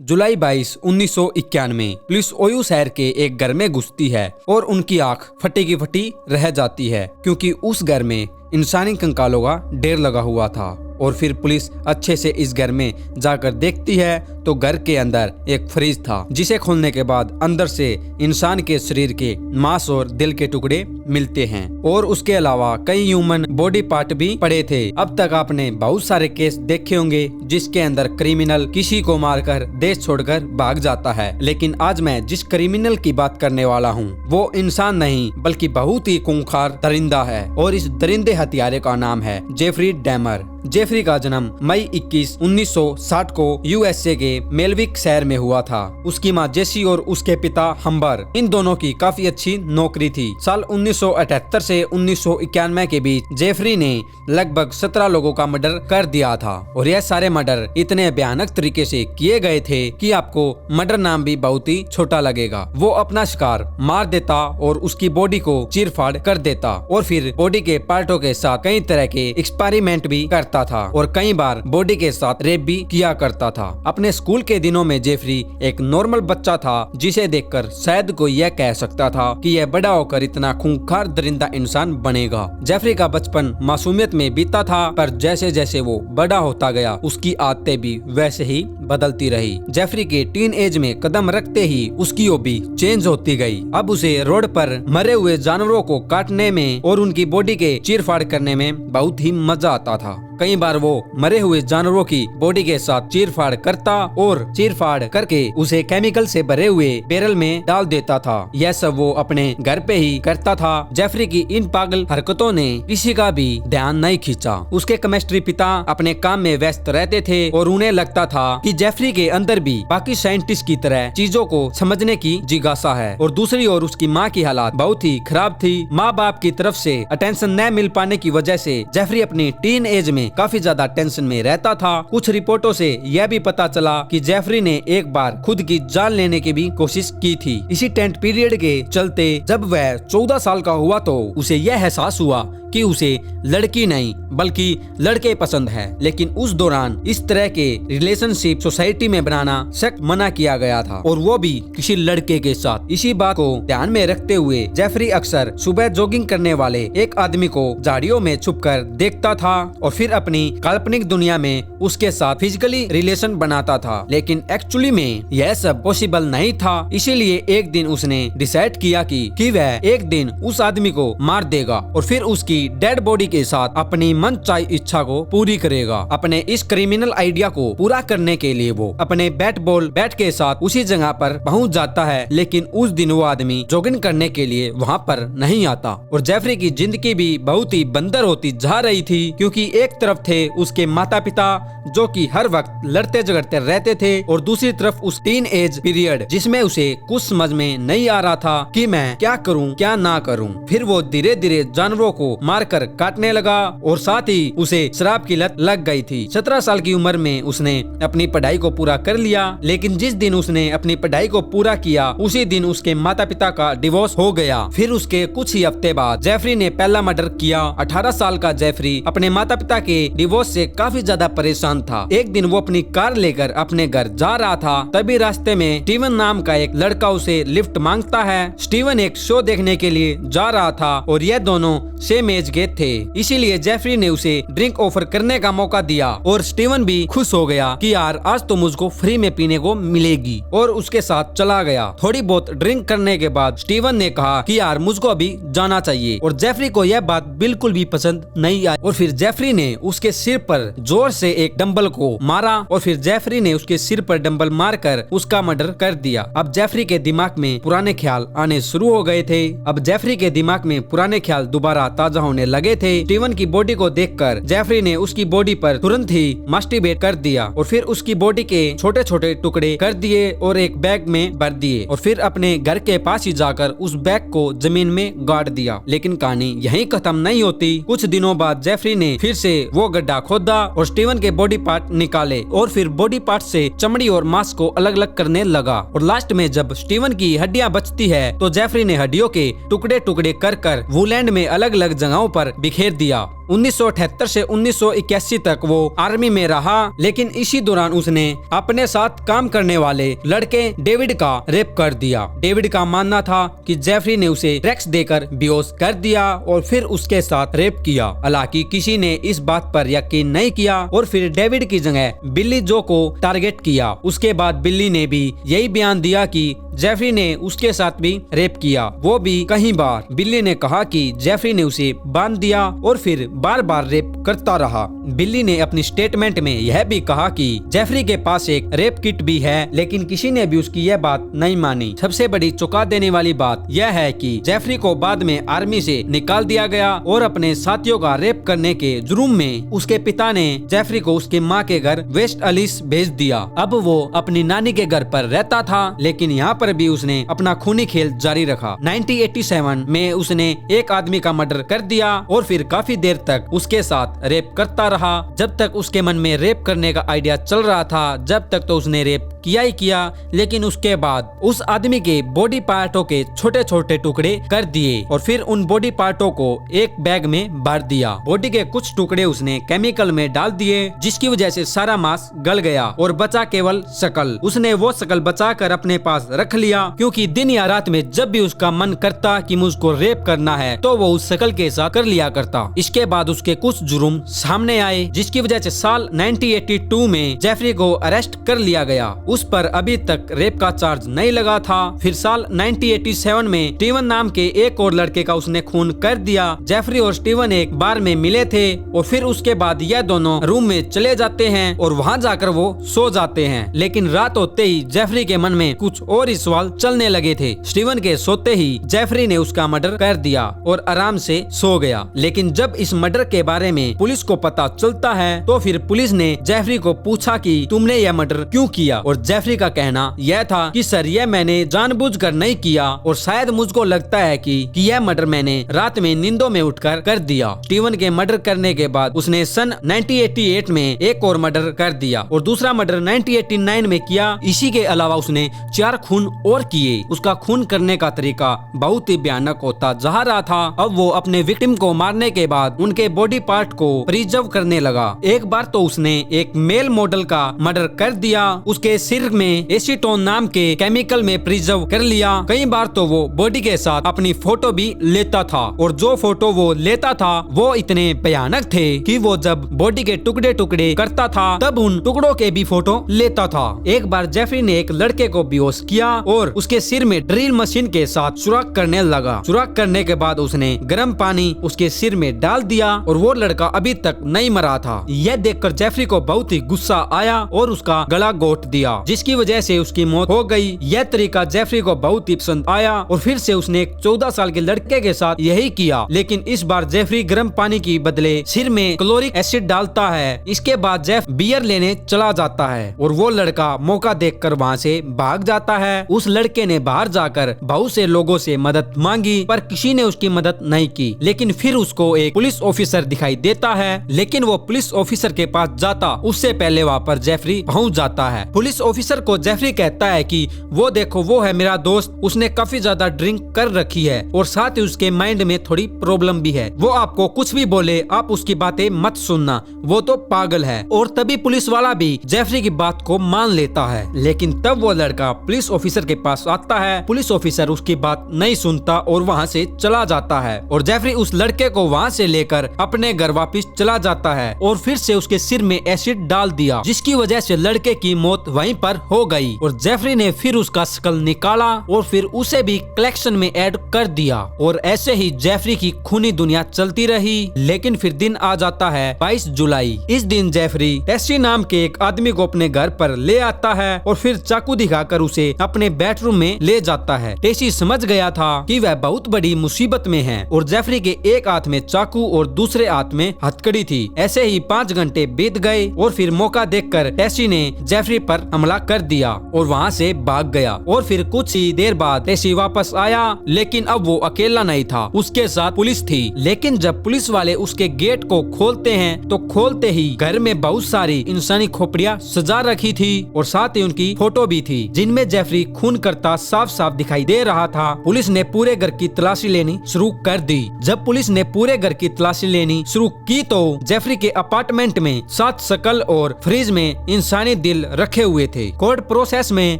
जुलाई 22, 1991 police ओयू शहर के एक घर में घुसती है और उनकी आंख फटी की फटी रह जाती है क्योंकि उस घर में इंसानी कंकालों का ढेर लगा हुआ था। और फिर पुलिस अच्छे से इस घर में जाकर देखती है तो घर के अंदर एक फ्रिज था जिसे खोलने के बाद अंदर से इंसान के शरीर के मांस और दिल के टुकड़े मिलते हैं और उसके अलावा कई ह्यूमन बॉडी पार्ट भी पड़े थे। अब तक आपने बहुत सारे केस देखे होंगे जिसके अंदर क्रिमिनल किसी को मारकर देश छोड़कर भाग जाता है, लेकिन आज मैं जिस क्रिमिनल की बात करने वाला हूँ वो इंसान नहीं बल्कि बहुत ही खूंखार दरिंदा है और इस दरिंदे हत्यारे का नाम है जेफरी डैमर। जेफरी का जन्म मई 21, 1960 को यूएसए के मेलविक शहर में हुआ था। उसकी मां जेसी और उसके पिता हम्बर, इन दोनों की काफी अच्छी नौकरी थी। साल 1978 से 1991 के बीच जेफरी ने लगभग 17 लोगों का मर्डर कर दिया था और यह सारे मर्डर इतने भयानक तरीके से किए गए थे कि आपको मर्डर नाम भी बहुत ही छोटा लगेगा। वो अपना शिकार मार देता और उसकी बॉडी को चीर फाड़ कर देता और फिर बॉडी के पार्टों के साथ कई तरह के एक्सपेरिमेंट भी करता था और कई बार बॉडी के साथ रेप भी किया करता था। अपने स्कूल के दिनों में जेफरी एक नॉर्मल बच्चा था जिसे देखकर शायद कोई यह कह सकता था कि यह बड़ा होकर इतना खूंखार दरिंदा इंसान बनेगा। जेफरी का बचपन मासूमियत में बीता था, पर जैसे जैसे वो बड़ा होता गया उसकी आदतें भी वैसे ही बदलती रही। जेफरी के टीन एज में कदम रखते ही उसकी हॉबी चेंज होती गई। अब उसे रोड पर मरे हुए जानवरों को काटने में और उनकी बॉडी के चीरफाड़ करने में बहुत ही मजा आता था। कई बार वो मरे हुए जानवरों की बॉडी के साथ चीरफाड़ करता और चीरफाड़ करके उसे केमिकल से भरे हुए बैरल में डाल देता था। यह सब वो अपने घर पे ही करता था। जेफरी की इन पागल हरकतों ने किसी का भी ध्यान नहीं खींचा। उसके केमिस्ट्री पिता अपने काम में व्यस्त रहते थे और उन्हें लगता था कि जेफरी के अंदर भी बाकी साइंटिस्ट की तरह चीजों को समझने की जिज्ञासा है। और दूसरी ओर उसकी माँ की हालात बहुत ही खराब थी। माँ बाप की तरफ से अटेंशन न मिल पाने की वजह से जेफरी अपनी टीन एज में काफी ज्यादा टेंशन में रहता था। कुछ रिपोर्टों से यह भी पता चला कि जेफरी ने एक बार खुद की जान लेने की भी कोशिश की थी। इसी टेंट पीरियड के चलते जब वह 14 साल का हुआ तो उसे यह एहसास हुआ कि उसे लड़की नहीं बल्कि लड़के पसंद है, लेकिन उस दौरान इस तरह के रिलेशनशिप सोसाइटी में बनाना सख्त मना किया गया था और वो भी किसी लड़के के साथ। इसी बात को ध्यान में रखते हुए जेफरी अक्सर सुबह जॉगिंग करने वाले एक आदमी को झाड़ियों में छुपकर देखता था और फिर अपनी काल्पनिक दुनिया में उसके साथ फिजिकली रिलेशन बनाता था, लेकिन एक्चुअली में यह सब पॉसिबल नहीं था। इसीलिए एक दिन उसने डिसाइड किया कि वह एक दिन उस आदमी को मार देगा और फिर उसकी डेड बॉडी के साथ अपनी मनचाही इच्छा को पूरी करेगा। अपने इस क्रिमिनल आइडिया को पूरा करने के लिए वो अपने बैट के साथ उसी जगह पर पहुंच जाता है, लेकिन उस दिन वो आदमी जॉगिंग करने के लिए वहां पर नहीं आता और जेफरी की जिंदगी भी बहुत ही बंदर होती जा रही थी क्योंकि एक तरफ थे उसके माता पिता जो कि हर वक्त लड़ते झगड़ते रहते थे और दूसरी तरफ उस टीन एज पीरियड जिसमें उसे कुछ समझ में नहीं आ रहा था कि मैं क्या करूं क्या ना करूं। फिर वो धीरे धीरे जानवरों को मारकर काटने लगा और साथ ही उसे शराब की लत लग गई थी। 17 साल की उम्र में उसने अपनी पढ़ाई को पूरा कर लिया, लेकिन जिस दिन उसने अपनी पढ़ाई को पूरा किया उसी दिन उसके माता पिता का डिवोर्स हो गया। फिर उसके कुछ ही हफ्ते बाद जेफरी ने पहला मर्डर किया। 18 साल का जेफरी अपने माता पिता के डिवोर्स से काफी ज्यादा परेशान था। एक दिन वो अपनी कार लेकर अपने घर जा रहा था, तभी रास्ते में स्टीवन नाम का एक लड़का उसे लिफ्ट मांगता है। स्टीवन एक शो देखने के लिए जा रहा था और ये दोनों सेम एज के थे, इसीलिए जेफरी ने उसे ड्रिंक ऑफर करने का मौका दिया और स्टीवन भी खुश हो गया कि यार आज तो मुझको फ्री में पीने को मिलेगी और उसके साथ चला गया। थोड़ी बहुत ड्रिंक करने के बाद स्टीवन ने कहा कि यार मुझको अभी जाना चाहिए और जेफरी को यह बात बिल्कुल भी पसंद नहीं आई और फिर जेफरी ने उसके सिर पर जोर से एक डंबल को मारा और फिर जेफरी ने उसके सिर पर डंबल मारकर उसका मर्डर कर दिया। अब जेफरी के दिमाग में पुराने ख्याल आने शुरू हो गए थे। अब जेफरी के दिमाग में पुराने ख्याल दोबारा ताजा होने लगे थे। स्टीवन की बॉडी को देखकर जेफरी ने उसकी बॉडी पर तुरंत ही मास्टरबेट कर दिया और फिर उसकी बॉडी के छोटे छोटे टुकड़े कर दिए और एक बैग में भर दिए और फिर अपने घर के पास ही जाकर उस बैग को जमीन में गाड़ दिया। लेकिन कहानी यहीं खत्म नहीं होती। कुछ दिनों बाद जेफरी ने फिर से वो गड्ढा खोदा और स्टीवन के बॉडी पार्ट निकाले और फिर बॉडी पार्ट से चमड़ी और मांस को अलग अलग करने लगा और लास्ट में जब स्टीवन की हड्डियां बचती है तो जेफरी ने हड्डियों के टुकड़े टुकड़े कर वुलैंड में अलग अलग जगहों पर बिखेर दिया। 1978 से 1981 तक वो आर्मी में रहा, लेकिन इसी दौरान उसने अपने साथ काम करने वाले लड़के डेविड का रेप कर दिया। डेविड का मानना था कि जेफरी ने उसे ड्रग्स देकर बेहोश कर दिया और फिर उसके साथ रेप किया। हालांकि किसी ने इस बात पर यकीन नहीं किया और फिर डेविड की जगह बिली जो को टारगेट किया। उसके बाद बिल्ली ने भी यही बयान दिया कि जेफरी ने उसके साथ भी रेप किया, वो भी कई बार। बिल्ली ने कहा कि जेफरी ने उसे बांध दिया और फिर बार बार रेप करता रहा। बिल्ली ने अपनी स्टेटमेंट में यह भी कहा कि जेफरी के पास एक रेप किट भी है, लेकिन किसी ने भी उसकी यह बात नहीं मानी। सबसे बड़ी चौंका देने वाली बात यह है कि जेफरी को बाद में आर्मी से निकाल दिया गया और अपने साथियों का रेप करने के जुर्म में उसके पिता ने जेफरी को उसके माँ के घर वेस्ट अलिस भेज दिया। अब वो अपनी नानी के घर पर रहता था, लेकिन यहाँ पर भी उसने अपना खूनी खेल जारी रखा। 1987 में उसने एक आदमी का मर्डर कर दिया और फिर काफी देर तक उसके साथ रेप करता रहा। जब तक उसके मन में रेप करने का आइडिया चल रहा था, जब तक तो उसने रेप किया ही किया, लेकिन उसके बाद उस आदमी के बॉडी पार्टों के छोटे छोटे टुकड़े कर दिए और फिर उन बॉडी पार्टों को एक बैग में भर दिया। बॉडी के कुछ टुकड़े उसने केमिकल में डाल दिए, जिसकी वजह से सारा मांस गल गया और बचा केवल शकल। उसने वो शकल बचा कर अपने पास रख लिया, क्योंकि दिन या रात में जब भी उसका मन करता कि मुझको रेप करना है तो वो उस शकल के साथ कर लिया करता। इसके बाद उसके कुछ जुर्म सामने आए, जिसकी वजह से साल 1982 में जेफरी को अरेस्ट कर लिया गया। उस पर अभी तक रेप का चार्ज नहीं लगा था। फिर साल 1987 में स्टीवन नाम के एक और लड़के का उसने खून कर दिया। जेफरी और स्टीवन एक बार में मिले थे और फिर उसके बाद यह दोनों रूम में चले जाते हैं और वहां जाकर वो सो जाते हैं। लेकिन रात होते ही जेफरी के मन में कुछ और ही सवाल चलने लगे थे। स्टीवन के सोते ही जेफरी ने उसका मर्डर कर दिया और आराम से सो गया। लेकिन जब इस मर्डर के बारे में पुलिस को पता चलता है तो फिर पुलिस ने जेफरी को पूछा कि तुमने यह मर्डर क्यों किया, और जेफरी का कहना यह था कि सर यह मैंने जानबूझकर नहीं किया और शायद मुझको लगता है कि यह मर्डर मैंने रात में नींदों में उठकर कर दिया। स्टीवन के मर्डर करने के बाद उसने सन 1988 में एक और मर्डर कर दिया और दूसरा मर्डर 1989 में किया। इसी के अलावा उसने 4 खून और किए। उसका खून करने का तरीका बहुत ही भयानक होता जा रहा था। अब वो अपने विक्टिम को मारने के बाद उनके बॉडी पार्ट को प्रिजर्व करने लगा। एक बार तो उसने एक मेल मॉडल का मर्डर कर दिया, उसके सिर में एसीटोन नाम के केमिकल में प्रिजर्व कर लिया। कई बार तो वो बॉडी के साथ अपनी फोटो भी लेता था और जो फोटो वो लेता था वो इतने भयानक थे कि वो जब बॉडी के टुकड़े टुकड़े करता था तब उन टुकड़ों के भी फोटो लेता था। एक बार जेफरी ने एक लड़के को बेहोश किया और उसके सिर में ड्रिल मशीन के साथ सुराख करने लगा। सुराख करने के बाद उसने गर्म पानी उसके सिर में डाल दिया और वो लड़का अभी तक नहीं मरा था। यह देखकर जेफरी को बहुत ही गुस्सा आया और उसका गला घोट दिया, जिसकी वजह से उसकी मौत हो गई। यह तरीका जेफरी को बहुत ही पसंद आया और फिर से उसने एक 14 साल के लड़के के साथ यही किया, लेकिन इस बार जेफरी गर्म पानी की बदले सिर में क्लोरिक एसिड डालता है। इसके बाद जेफ बियर लेने चला जाता है और वो लड़का मौका देखकर वहाँ से भाग जाता है। उस लड़के ने बाहर जाकर बहुत से लोगों से मदद मांगी पर किसी ने उसकी मदद नहीं की। लेकिन फिर उसको एक पुलिस ऑफिसर दिखाई देता है, लेकिन वो पुलिस ऑफिसर के पास जाता उससे पहले वहाँ पर जेफरी पहुँच जाता है। पुलिस ऑफिसर को जेफरी कहता है कि वो देखो वो है मेरा दोस्त, उसने काफी ज्यादा ड्रिंक कर रखी है और साथ ही उसके माइंड में थोड़ी प्रॉब्लम भी है। वो आपको कुछ भी बोले आप उसकी बातें मत सुनना, वो तो पागल है। और तभी पुलिस वाला भी जेफरी की बात को मान लेता है। लेकिन तब वो लड़का पुलिस ऑफिसर के पास आता है। पुलिस ऑफिसर उसकी बात नहीं सुनता और वहाँ से चला जाता है और जेफरी उस लड़के को वहाँ से लेकर अपने घर वापस चला जाता है और फिर से उसके सिर में एसिड डाल दिया, जिसकी वजह से लड़के की मौत वहीं पर हो गई। और जेफरी ने फिर उसका शकल निकाला और फिर उसे भी कलेक्शन में ऐड कर दिया और ऐसे ही जेफरी की खूनी दुनिया चलती रही। लेकिन फिर दिन आ जाता है 22 जुलाई। इस दिन जेफरी टेसी नाम के एक आदमी को अपने घर पर ले आता है और फिर चाकू दिखाकर उसे अपने बेडरूम में ले जाता है। टेसी समझ गया था कि वह बहुत बड़ी मुसीबत में है और जेफरी के एक हाथ में चाकू और दूसरे हाथ में हथकड़ी थी। ऐसे ही 5 घंटे बीत गए और फिर मौका देखकर टेसी ने जेफरी पर हमला कर दिया और वहाँ से भाग गया। और फिर कुछ ही देर बाद टेसी वापस आया, लेकिन अब वो अकेला नहीं था, उसके साथ पुलिस थी। लेकिन जब पुलिस वाले उसके गेट को खोलते हैं तो खोलते ही घर में बहुत सारी इंसानी खोपड़ियां सजा रखी थी और साथ ही उनकी फोटो भी थी, जिनमें जेफरी खून करता साफ साफ दिखाई दे रहा था। पुलिस ने पूरे घर की तलाशी लेनी शुरू कर दी। जब पुलिस ने पूरे घर की तलाशी तलाशी लेनी शुरू की तो जेफरी के अपार्टमेंट में 7 शकल और फ्रिज में इंसानी दिल रखे हुए थे। कोर्ट प्रोसेस में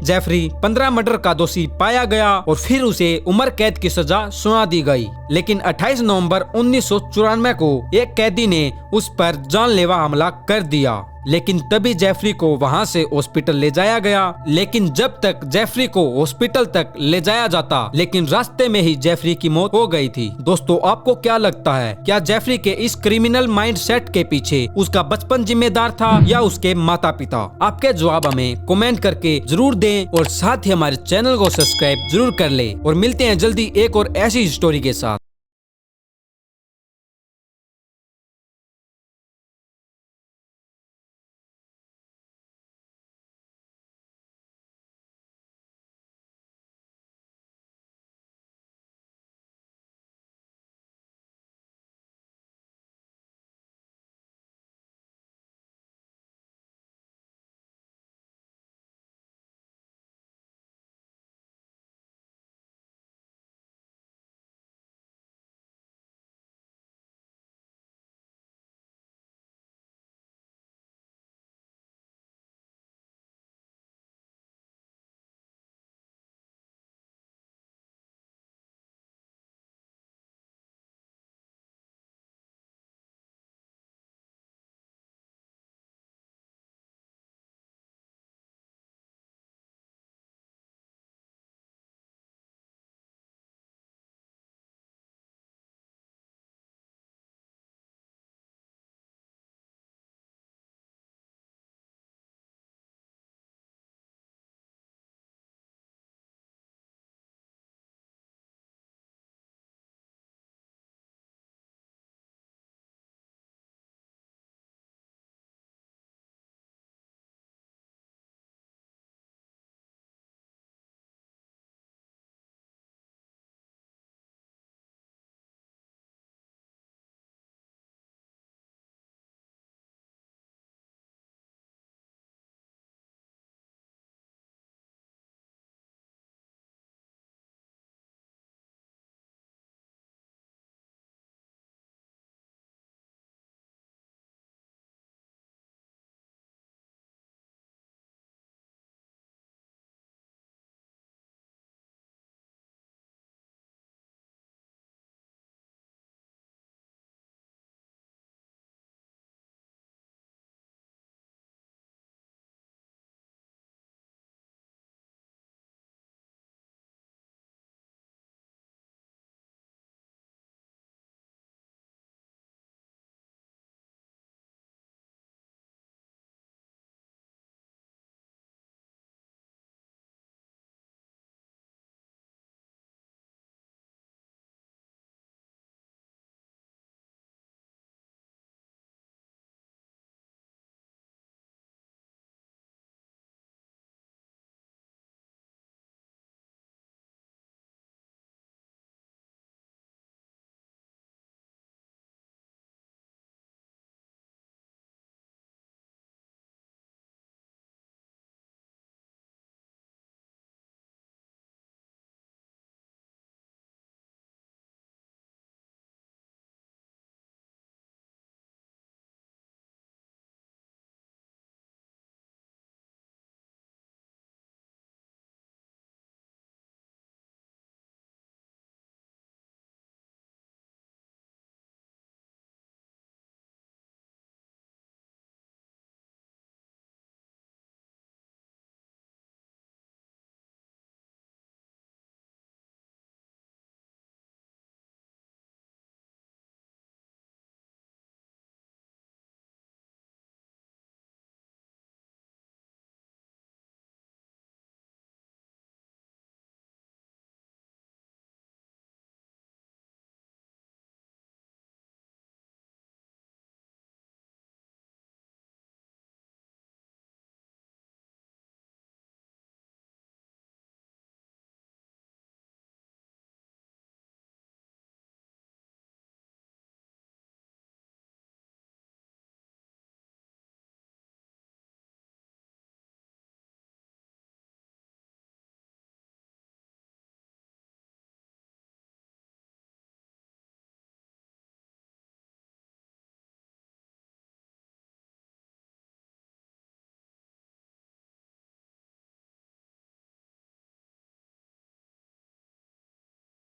जेफरी 15 मर्डर का दोषी पाया गया और फिर उसे उम्र कैद की सजा सुना दी गई। लेकिन 28 नवंबर 1994 को एक कैदी ने उस पर जानलेवा हमला कर दिया। लेकिन तभी जेफरी को वहां से हॉस्पिटल ले जाया गया। लेकिन जब तक जेफरी को हॉस्पिटल तक ले जाया जाता, लेकिन रास्ते में ही जेफरी की मौत हो गई थी। दोस्तों, आपको क्या लगता है, क्या जेफरी के इस क्रिमिनल माइंडसेट के पीछे उसका बचपन जिम्मेदार था या उसके माता पिता? आपके जवाब हमें कमेंट करके जरूर दें और साथ ही हमारे चैनल को सब्सक्राइब जरूर कर ले। और मिलते हैं जल्दी एक और ऐसी स्टोरी के साथ।